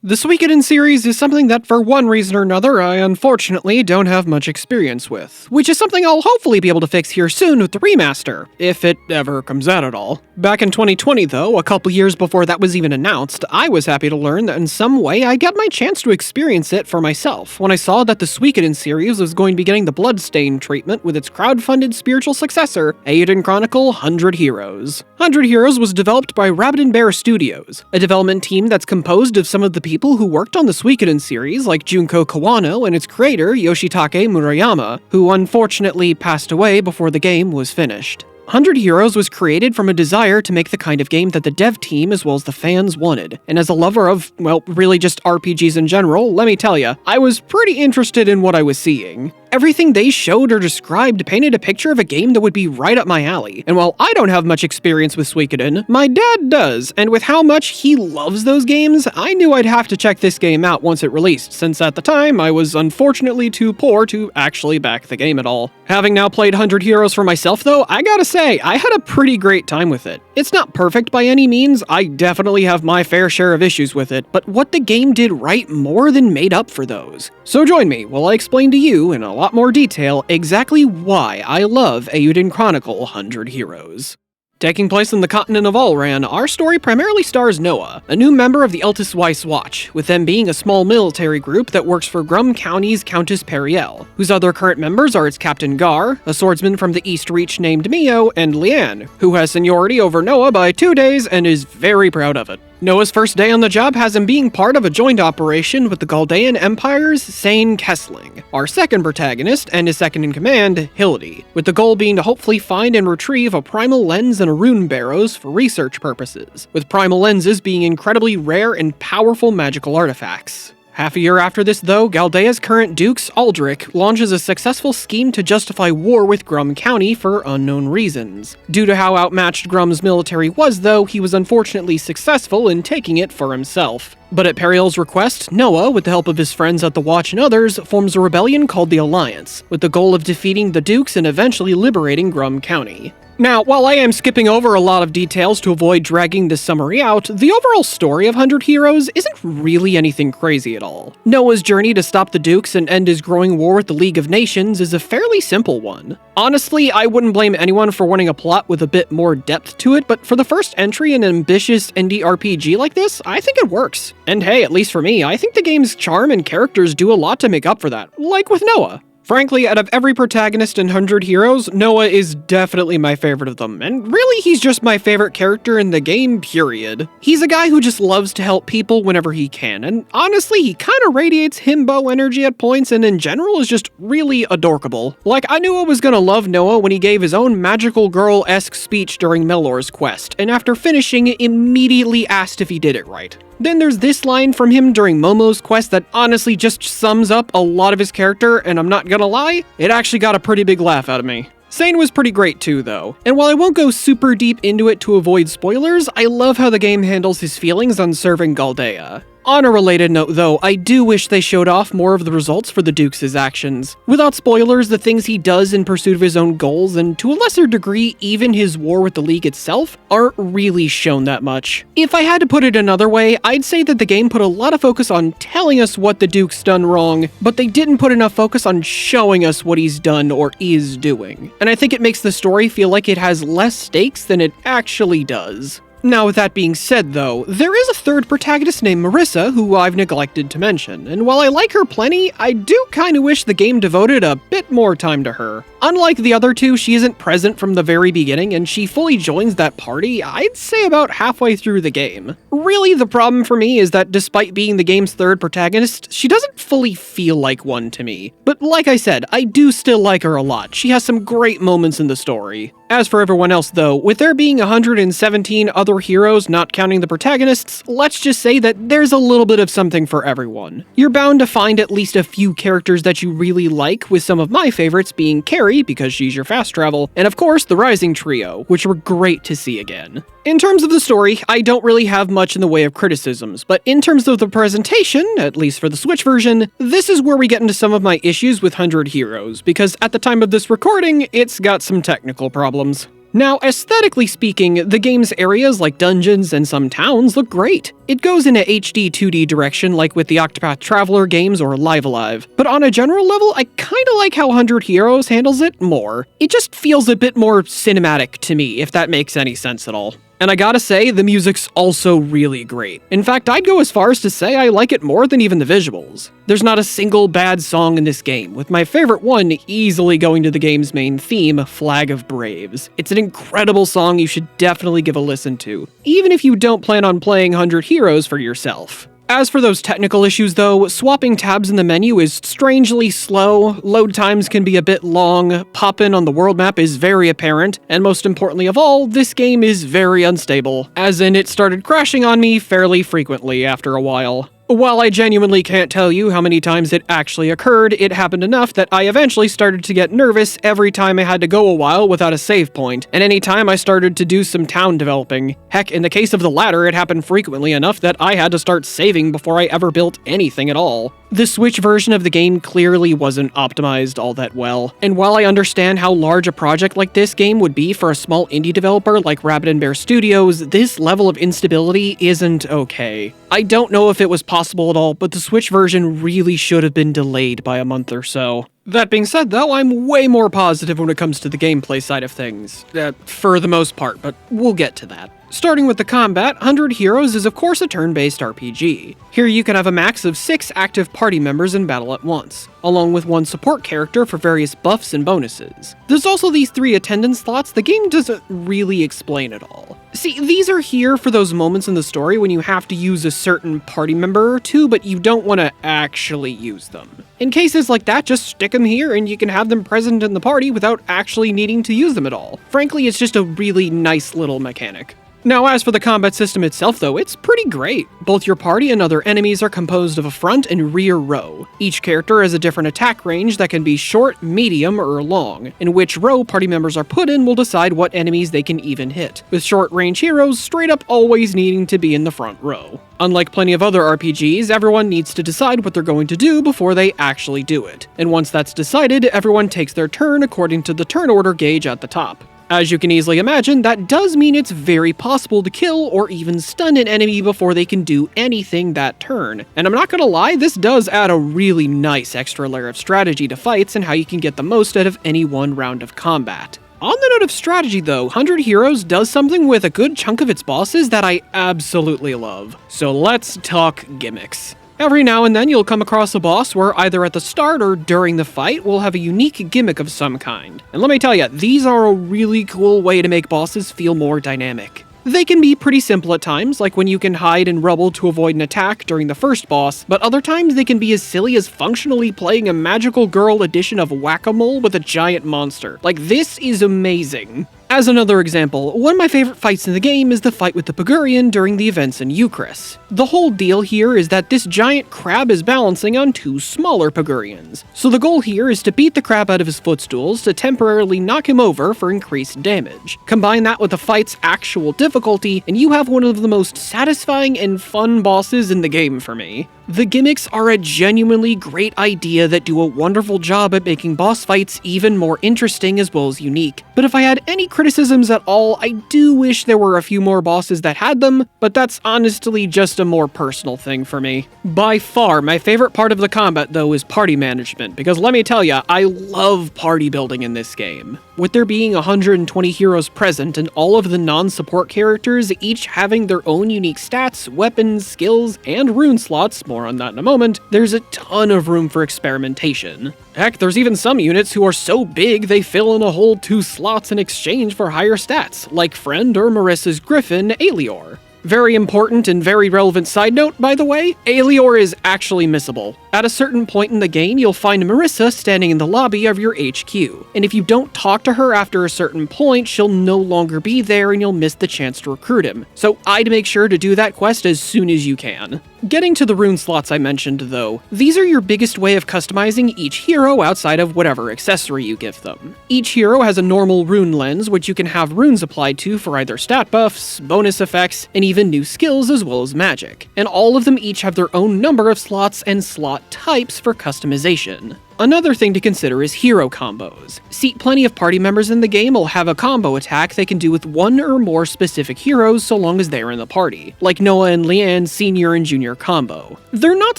The Suikoden series is something that for one reason or another I unfortunately don't have much experience with, which is something I'll hopefully be able to fix here soon with the remaster, if it ever comes out at all. Back in 2020 though, a couple years before that was even announced, I was happy to learn that in some way I got my chance to experience it for myself when I saw that the Suikoden series was going to be getting the bloodstained treatment with its crowdfunded spiritual successor, Eiyuden Chronicle Hundred Heroes. Hundred Heroes was developed by Rabbit & Bear Studios, a development team that's composed of some of the people who worked on the Suikoden series like Junko Kawano and its creator Yoshitake Murayama, who unfortunately passed away before the game was finished. Hundred Heroes was created from a desire to make the kind of game that the dev team as well as the fans wanted, and as a lover of, well, really just RPGs in general, let me tell ya, I was pretty interested in what I was seeing. Everything they showed or described painted a picture of a game that would be right up my alley, and while I don't have much experience with Suikoden, my dad does, and with how much he loves those games, I knew I'd have to check this game out once it released, since at the time I was unfortunately too poor to actually back the game at all. Having now played Hundred Heroes for myself though, I gotta say, I had a pretty great time with it. It's not perfect by any means, I definitely have my fair share of issues with it, but what the game did right more than made up for those. So join me while I explain to you in a lot more detail exactly why I love Eiyuden Chronicle Hundred Heroes. Taking place in the continent of Alran, our story primarily stars Noah, a new member of the Eltis Weiss Watch, with them being a small military group that works for Grum County's Countess Periel, whose other current members are its Captain Gar, a swordsman from the East Reach named Mio, and Leanne, who has seniority over Noah by 2 days and is very proud of it. Noah's first day on the job has him being part of a joint operation with the Galdean Empire's Sane Kessling, our second protagonist and his second in command, Hildy, with the goal being to hopefully find and retrieve a primal lens and a rune barrows for research purposes, with primal lenses being incredibly rare and powerful magical artifacts. Half a year after this though, Galdea's current Dukes, Aldrich, launches a successful scheme to justify war with Grum County for unknown reasons. Due to how outmatched Grum's military was though, he was unfortunately successful in taking it for himself. But at Periel's request, Noah, with the help of his friends at the Watch and others, forms a rebellion called the Alliance, with the goal of defeating the Dukes and eventually liberating Grum County. Now, while I am skipping over a lot of details to avoid dragging this summary out, the overall story of Hundred Heroes isn't really anything crazy at all. Noah's journey to stop the Dukes and end his growing war with the League of Nations is a fairly simple one. Honestly, I wouldn't blame anyone for wanting a plot with a bit more depth to it, but for the first entry in an ambitious indie RPG like this, I think it works. And hey, at least for me, I think the game's charm and characters do a lot to make up for that, like with Noah. Frankly, out of every protagonist in Hundred Heroes, Noah is definitely my favorite of them, and really he's just my favorite character in the game, period. He's a guy who just loves to help people whenever he can, and honestly, he kinda radiates himbo energy at points and in general is just really adorkable. Like, I knew I was gonna love Noah when he gave his own magical girl-esque speech during Melor's quest, and after finishing, immediately asked if he did it right. Then there's this line from him during Momo's quest that honestly just sums up a lot of his character, and I'm not gonna lie, it actually got a pretty big laugh out of me. Sane was pretty great too, though, and while I won't go super deep into it to avoid spoilers, I love how the game handles his feelings on serving Galdea. On a related note though, I do wish they showed off more of the results for the Dukes' actions. Without spoilers, the things he does in pursuit of his own goals, and to a lesser degree, even his war with the League itself, aren't really shown that much. If I had to put it another way, I'd say that the game put a lot of focus on telling us what the Duke's done wrong, but they didn't put enough focus on showing us what he's done or is doing. And I think it makes the story feel like it has less stakes than it actually does. Now, with that being said though, there is a third protagonist named Marissa who I've neglected to mention, and while I like her plenty, I do kinda wish the game devoted a bit more time to her. Unlike the other two, she isn't present from the very beginning, and she fully joins that party, I'd say about halfway through the game. Really, the problem for me is that despite being the game's third protagonist, she doesn't fully feel like one to me. But like I said, I do still like her a lot, she has some great moments in the story. As for everyone else though, with there being 117 other heroes not counting the protagonists, let's just say that there's a little bit of something for everyone. You're bound to find at least a few characters that you really like, with some of my favorites being Carrie, because she's your fast travel, and of course the Rising Trio, which were great to see again. In terms of the story, I don't really have much in the way of criticisms, but in terms of the presentation, at least for the Switch version, this is where we get into some of my issues with Hundred Heroes, because at the time of this recording, it's got some technical problems. Now, aesthetically speaking, the game's areas like dungeons and some towns look great. It goes in a HD 2D direction like with the Octopath Traveler games or Live Alive, but on a general level, I kinda like how 100 Heroes handles it more. It just feels a bit more cinematic to me, if that makes any sense at all. And I gotta say, the music's also really great. In fact, I'd go as far as to say I like it more than even the visuals. There's not a single bad song in this game, with my favorite one easily going to the game's main theme, Flag of Braves. It's an incredible song you should definitely give a listen to, even if you don't plan on playing 100 Heroes for yourself. As for those technical issues though, swapping tabs in the menu is strangely slow, load times can be a bit long, pop-in on the world map is very apparent, and most importantly of all, this game is very unstable, as in it started crashing on me fairly frequently after a while. While I genuinely can't tell you how many times it actually occurred, it happened enough that I eventually started to get nervous every time I had to go a while without a save point, and any time I started to do some town developing. Heck, in the case of the latter, it happened frequently enough that I had to start saving before I ever built anything at all. The Switch version of the game clearly wasn't optimized all that well, and while I understand how large a project like this game would be for a small indie developer like Rabbit & Bear Studios, this level of instability isn't okay. I don't know if it was possible at all, but the Switch version really should have been delayed by a month or so. That being said though, I'm way more positive when it comes to the gameplay side of things, for the most part, but we'll get to that. Starting with the combat, 100 Heroes is of course a turn-based RPG. Here you can have a max of 6 active party members in battle at once, along with 1 support character for various buffs and bonuses. There's also these 3 attendance slots the game doesn't really explain at all. See, these are here for those moments in the story when you have to use a certain party member or two, but you don't want to actually use them. In cases like that, just stick them here and you can have them present in the party without actually needing to use them at all. Frankly, it's just a really nice little mechanic. Now, as for the combat system itself though, it's pretty great. Both your party and other enemies are composed of a front and rear row. Each character has a different attack range that can be short, medium, or long, and which row party members are put in will decide what enemies they can even hit, with short-range heroes straight up always needing to be in the front row. Unlike plenty of other RPGs, everyone needs to decide what they're going to do before they actually do it, and once that's decided, everyone takes their turn according to the turn order gauge at the top. As you can easily imagine, that does mean it's very possible to kill or even stun an enemy before they can do anything that turn. And I'm not gonna lie, this does add a really nice extra layer of strategy to fights and how you can get the most out of any one round of combat. On the note of strategy though, 100 Heroes does something with a good chunk of its bosses that I absolutely love. So let's talk gimmicks. Every now and then you'll come across a boss where either at the start or during the fight will have a unique gimmick of some kind. And let me tell you, these are a really cool way to make bosses feel more dynamic. They can be pretty simple at times, like when you can hide in rubble to avoid an attack during the first boss, but other times they can be as silly as functionally playing a magical girl edition of Whack-A-Mole with a giant monster. Like, this is amazing. As another example, one of my favorite fights in the game is the fight with the Pagurian during the events in Euchris. The whole deal here is that this giant crab is balancing on 2 smaller Pagurians, so the goal here is to beat the crab out of his footstools to temporarily knock him over for increased damage. Combine that with the fight's actual difficulty, and you have one of the most satisfying and fun bosses in the game for me. The gimmicks are a genuinely great idea that do a wonderful job at making boss fights even more interesting as well as unique. But if I had any criticisms at all, I do wish there were a few more bosses that had them, but that's honestly just a more personal thing for me. By far, my favorite part of the combat though is party management, because let me tell ya, I love party building in this game. With there being 120 heroes present and all of the non-support characters each having their own unique stats, weapons, skills, and rune slots, more on that in a moment, there's a ton of room for experimentation. Heck, there's even some units who are so big they fill in a whole 2 slots in exchange for higher stats, like Friend or Marissa's Griffin, Aelior. Very important and very relevant side note, by the way, Aelior is actually missable. At a certain point in the game, you'll find Marissa standing in the lobby of your HQ, and if you don't talk to her after a certain point, she'll no longer be there and you'll miss the chance to recruit him. So I'd make sure to do that quest as soon as you can. Getting to the rune slots I mentioned though, these are your biggest way of customizing each hero outside of whatever accessory you give them. Each hero has a normal rune lens which you can have runes applied to for either stat buffs, bonus effects, and even new skills as well as magic. And all of them each have their own number of slots and slot types for customization. Another thing to consider is hero combos. See, plenty of party members in the game will have a combo attack they can do with one or more specific heroes so long as they're in the party, like Noah and Leanne's senior and junior combo. They're not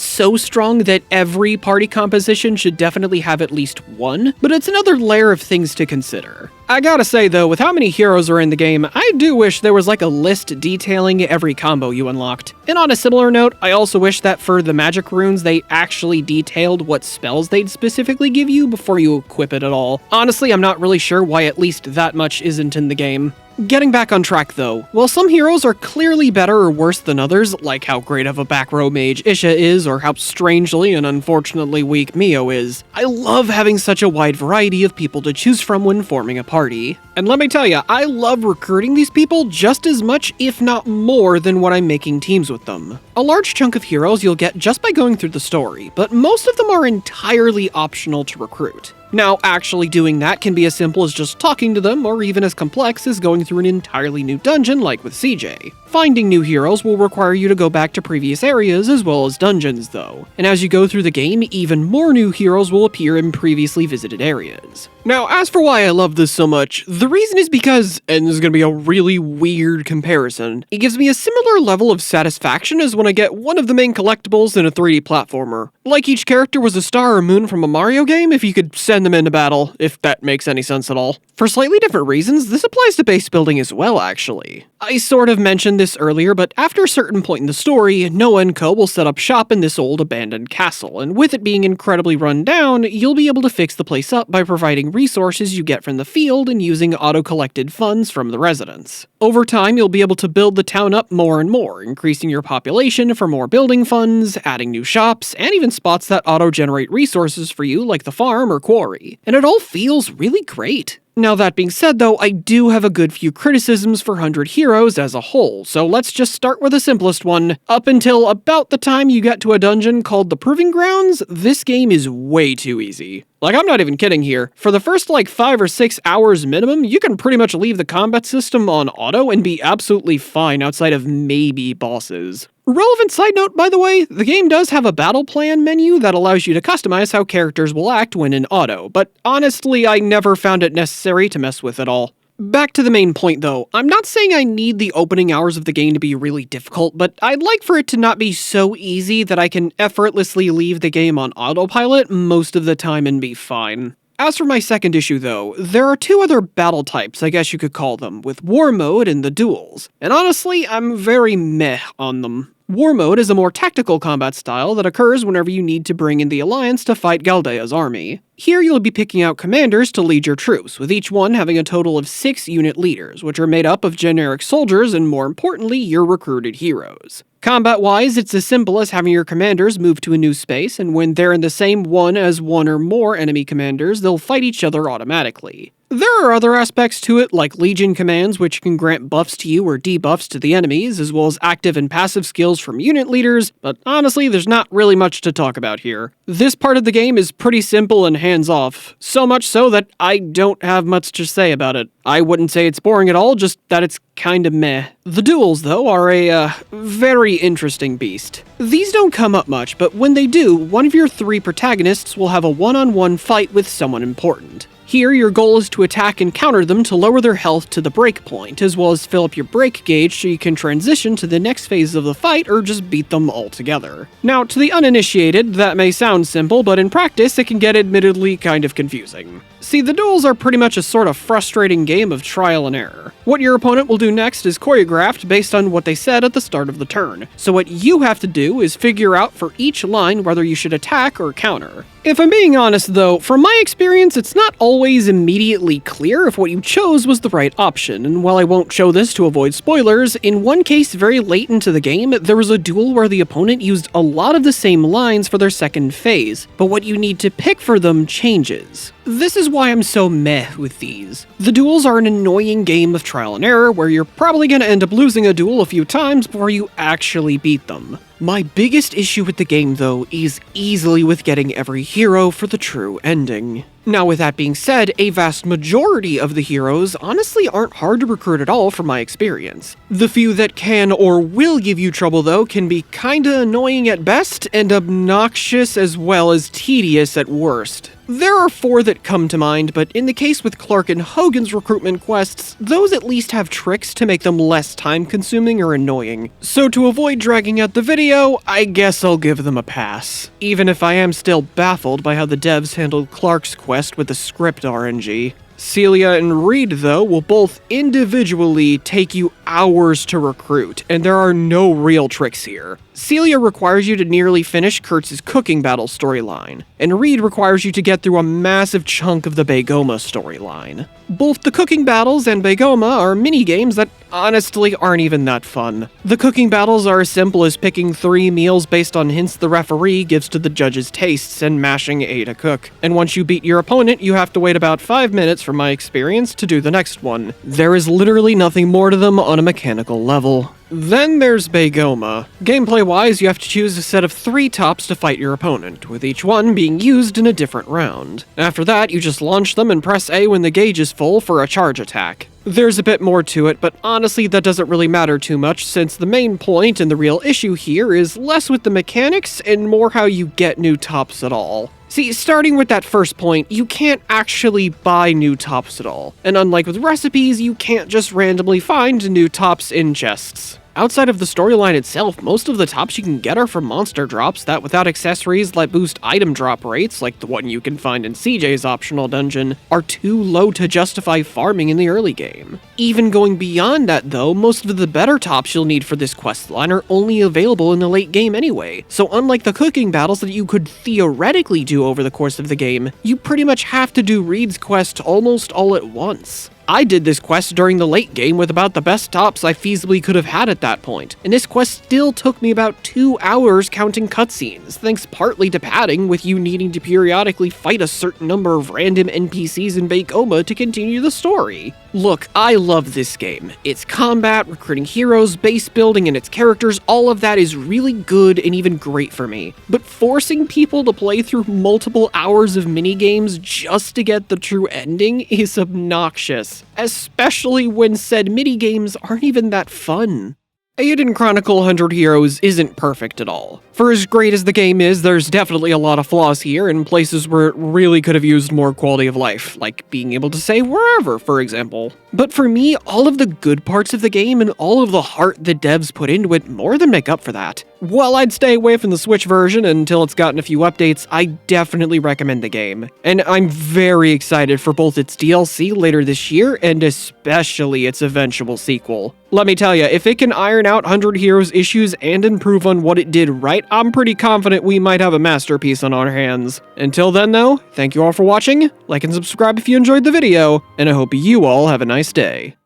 so strong that every party composition should definitely have at least one, but it's another layer of things to consider. I gotta say though, with how many heroes are in the game, I do wish there was like a list detailing every combo you unlocked. And on a similar note, I also wish that for the magic runes they actually detailed what spells they'd specifically give you before you equip it at all. Honestly, I'm not really sure why at least that much isn't in the game. Getting back on track though, while some heroes are clearly better or worse than others, like how great of a back row mage Isha is or how strangely and unfortunately weak Mio is, I love having such a wide variety of people to choose from when forming a party. And let me tell ya, I love recruiting these people just as much, if not more, than when I'm making teams with them. A large chunk of heroes you'll get just by going through the story, but most of them are entirely optional to recruit. Now, actually doing that can be as simple as just talking to them, or even as complex as going through an entirely new dungeon like with CJ. Finding new heroes will require you to go back to previous areas as well as dungeons though, and as you go through the game, even more new heroes will appear in previously visited areas. Now, as for why I love this so much, the reason is because, and this is gonna be a really weird comparison, it gives me a similar level of satisfaction as when I get one of the main collectibles in a 3D platformer. Like each character was a star or moon from a Mario game if you could send them into battle, if that makes any sense at all. For slightly different reasons, this applies to base building as well, actually. I sort of mentioned this earlier, but after a certain point in the story, Noah and Co. will set up shop in this old abandoned castle, and with it being incredibly run down, you'll be able to fix the place up by providing resources you get from the field and using auto-collected funds from the residents. Over time, you'll be able to build the town up more and more, increasing your population for more building funds, adding new shops, and even spots that auto-generate resources for you like the farm or quarry. And it all feels really great. Now that being said though, I do have a good few criticisms for 100 Heroes as a whole, so let's just start with the simplest one. Up until about the time you get to a dungeon called the Proving Grounds, this game is way too easy. Like, I'm not even kidding here. For the first 5 or 6 hours minimum, you can pretty much leave the combat system on auto and be absolutely fine outside of maybe bosses. Relevant side note, by the way, the game does have a battle plan menu that allows you to customize how characters will act when in auto, but honestly, I never found it necessary to mess with at all. Back to the main point though, I'm not saying I need the opening hours of the game to be really difficult, but I'd like for it to not be so easy that I can effortlessly leave the game on autopilot most of the time and be fine. As for my second issue though, there are two other battle types, I guess you could call them, with War Mode and the duels, and honestly, I'm very meh on them. War Mode is a more tactical combat style that occurs whenever you need to bring in the Alliance to fight Galdea's army. Here you'll be picking out commanders to lead your troops, with each one having a total of 6 unit leaders, which are made up of generic soldiers and more importantly, your recruited heroes. Combat-wise, it's as simple as having your commanders move to a new space, and when they're in the same one as one or more enemy commanders, they'll fight each other automatically. There are other aspects to it, like Legion commands, which can grant buffs to you or debuffs to the enemies, as well as active and passive skills from unit leaders, but honestly, there's not really much to talk about here. This part of the game is pretty simple and hands-off, so much so that I don't have much to say about it. I wouldn't say it's boring at all, just that it's kinda meh. The duels, though, are a very interesting beast. These don't come up much, but when they do, one of your 3 protagonists will have a one-on-one fight with someone important. Here, your goal is to attack and counter them to lower their health to the break point, as well as fill up your break gauge so you can transition to the next phase of the fight or just beat them altogether. Now, to the uninitiated, that may sound simple, but in practice, it can get admittedly kind of confusing. See, the duels are pretty much a sort of frustrating game of trial and error. What your opponent will do next is choreographed based on what they said at the start of the turn, so what you have to do is figure out for each line whether you should attack or counter. If I'm being honest though, from my experience, it's not always immediately clear if what you chose was the right option, and while I won't show this to avoid spoilers, in one case very late into the game, there was a duel where the opponent used a lot of the same lines for their second phase, but what you need to pick for them changes. This is why I'm so meh with these. The duels are an annoying game of trial and error where you're probably gonna end up losing a duel a few times before you actually beat them. My biggest issue with the game, though, is easily with getting every hero for the true ending. Now, with that being said, a vast majority of the heroes honestly aren't hard to recruit at all from my experience. The few that can or will give you trouble, though, can be kinda annoying at best and obnoxious as well as tedious at worst. There are 4 that come to mind, but in the case with Clark and Hogan's recruitment quests, those at least have tricks to make them less time-consuming or annoying. So to avoid dragging out the video, I guess I'll give them a pass. Even if I am still baffled by how the devs handled Clark's quest with the script RNG. Celia and Reed, though, will both individually take you hours to recruit, and there are no real tricks here. Celia requires you to nearly finish Kurtz's cooking battle storyline, and Reed requires you to get through a massive chunk of the Baygoma storyline. Both the cooking battles and Baygoma are mini-games that honestly aren't even that fun. The cooking battles are as simple as picking 3 meals based on hints the referee gives to the judge's tastes and mashing A to cook. And once you beat your opponent, you have to wait about 5 minutes, from my experience, to do the next one. There is literally nothing more to them on a mechanical level. Then there's Baygoma. Gameplay-wise, you have to choose a set of 3 tops to fight your opponent, with each one being used in a different round. After that, you just launch them and press A when the gauge is full for a charge attack. There's a bit more to it, but honestly that doesn't really matter too much, since the main point and the real issue here is less with the mechanics and more how you get new tops at all. See, starting with that first point, you can't actually buy new tops at all, and unlike with recipes, you can't just randomly find new tops in chests. Outside of the storyline itself, most of the tops you can get are from monster drops that, without accessories that boost item drop rates, like the one you can find in CJ's optional dungeon, are too low to justify farming in the early game. Even going beyond that, though, most of the better tops you'll need for this questline are only available in the late game anyway, so unlike the cooking battles that you could theoretically do over the course of the game, you pretty much have to do Reed's quest almost all at once. I did this quest during the late game with about the best tops I feasibly could have had at that point, and this quest still took me about 2 hours counting cutscenes, thanks partly to padding with you needing to periodically fight a certain number of random NPCs in Baygoma to continue the story. Look, I love this game. Its combat, recruiting heroes, base building, and its characters, all of that is really good and even great for me. But forcing people to play through multiple hours of minigames just to get the true ending is obnoxious, especially when said minigames aren't even that fun. Eiyuden Chronicle 100 Heroes isn't perfect at all. For as great as the game is, there's definitely a lot of flaws here and places where it really could have used more quality of life, like being able to save wherever, for example. But for me, all of the good parts of the game and all of the heart the devs put into it more than make up for that. While I'd stay away from the Switch version until it's gotten a few updates, I definitely recommend the game. And I'm very excited for both its DLC later this year and especially its eventual sequel. Let me tell you, if it can iron out 100 Heroes issues and improve on what it did right, I'm pretty confident we might have a masterpiece on our hands. Until then though, thank you all for watching, like and subscribe if you enjoyed the video, and I hope you all have a nice day.